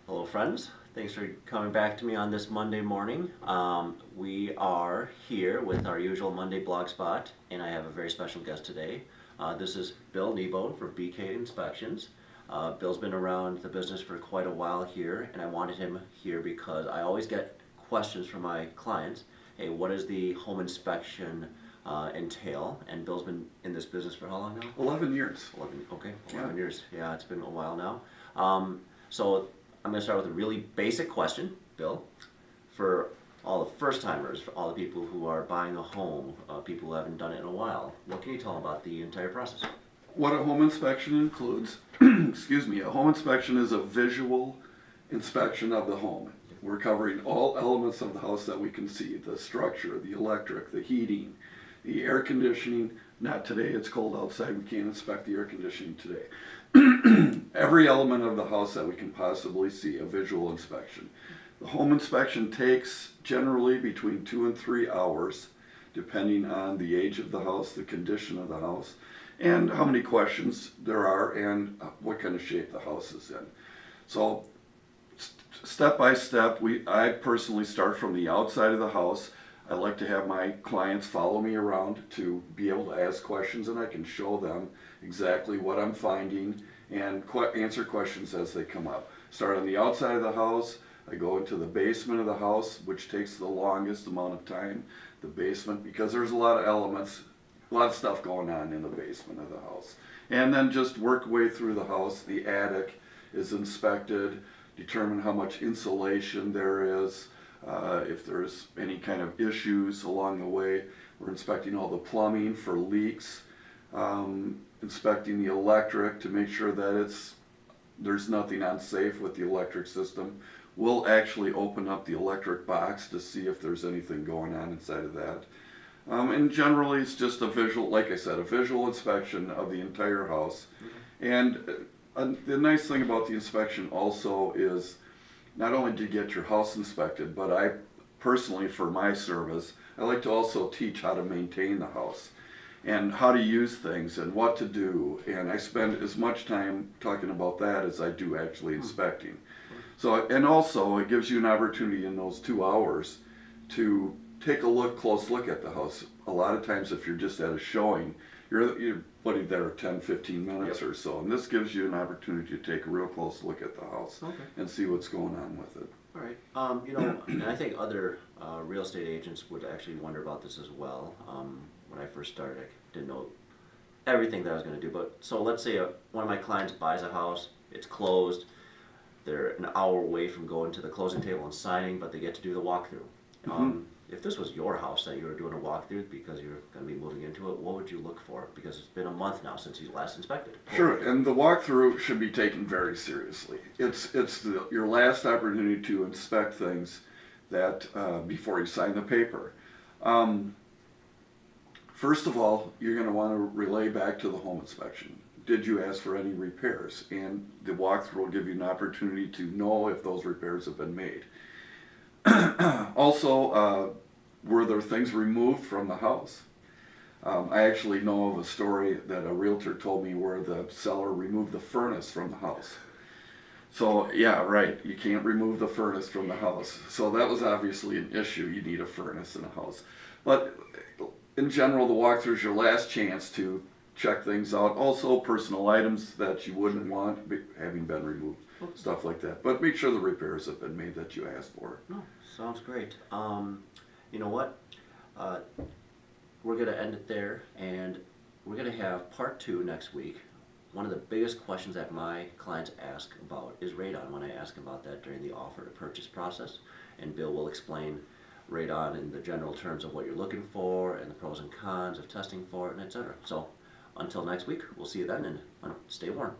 Hello friends, thanks for coming back to me on this Monday morning. We are here with our usual Monday blog spot, and I have a very special guest today. This is Bill Nebo from BK Inspections. Bill's been around the business for quite a while here, and I wanted him here because I always get questions from my clients. Hey, what does the home inspection entail? And Bill's been in this business for how long now? 11 years. 11 years. Yeah, it's been a while now. So I'm going to start with a really basic question, Bill, for all the first timers, for all the people who are buying a home, people who haven't done it in a while. What can you tell them about the entire process? What a home inspection includes, excuse me, a home inspection is a visual inspection of the home. We're covering all elements of the house that we can see, the structure, the electric, the heating, the air conditioning. Not today, it's cold outside, we can't inspect the air conditioning today. Every element of the house that we can possibly see, a visual inspection. The home inspection takes generally between 2 and 3 hours, depending on the age of the house, the condition of the house, and how many questions there are, and what kind of shape the house is in. So step by step, I personally start from the outside of the house. I like to have my clients follow me around to be able to ask questions, and I can show them exactly what I'm finding and answer questions as they come up. Start on the outside of the house. I go into the basement of the house, which takes the longest amount of time. The basement, because there's a lot of elements, a lot of stuff going on in the basement of the house. And then just work way through the house. The attic is inspected, determine how much insulation there is, if there's any kind of issues along the way. We're inspecting all the plumbing for leaks, inspecting the electric to make sure that there's nothing unsafe with the electric system. We'll actually open up the electric box to see if there's anything going on inside of that. And generally it's just a visual, like I said, a visual inspection of the entire house. And the nice thing about the inspection also is not only do you get your house inspected, but I personally, for my service, I like to also teach how to maintain the house and how to use things and what to do. And I spend as much time talking about that as I do actually inspecting. So, and also it gives you an opportunity in those 2 hours to take a close look at the house. A lot of times if you're just at a showing, you're putting there 10, 15 minutes or so. And this gives you an opportunity to take a real close look at the house and see what's going on with it. All right. You know, and I think other real estate agents would actually wonder about this as well. When I first started, I didn't know everything that I was going to do. But so let's say one of my clients buys a house, it's closed, they're an hour away from going to the closing table and signing, but they get to do the walkthrough. If this was your house that you were doing a walkthrough because you're going to be moving into it, what would you look for? Because it's been a month now since you last inspected. Sure, and the walkthrough should be taken very seriously. It's your last opportunity to inspect things that before you sign the paper. First of all, you're going to want to relay back to the home inspection. Did you ask for any repairs? And the walkthrough will give you an opportunity to know if those repairs have been made. Also, were there things removed from the house? I actually know of a story that a realtor told me where the seller removed the furnace from the house. So yeah, right, you can't remove the furnace from the house. So that was obviously an issue. You need a furnace in a house. But in general, the walkthrough is your last chance to check things out. Also, personal items that you wouldn't want having been removed. Stuff like that. But make sure the repairs have been made that you asked for. No, sounds great. You know what? We're going to end it there, and we're going to have part 2 next week. One of the biggest questions that my clients ask about is radon when I ask about that during the offer to purchase process. And Bill will explain radon in the general terms of what you're looking for and the pros and cons of testing for it, and etc. So until next week, we'll see you then, and stay warm.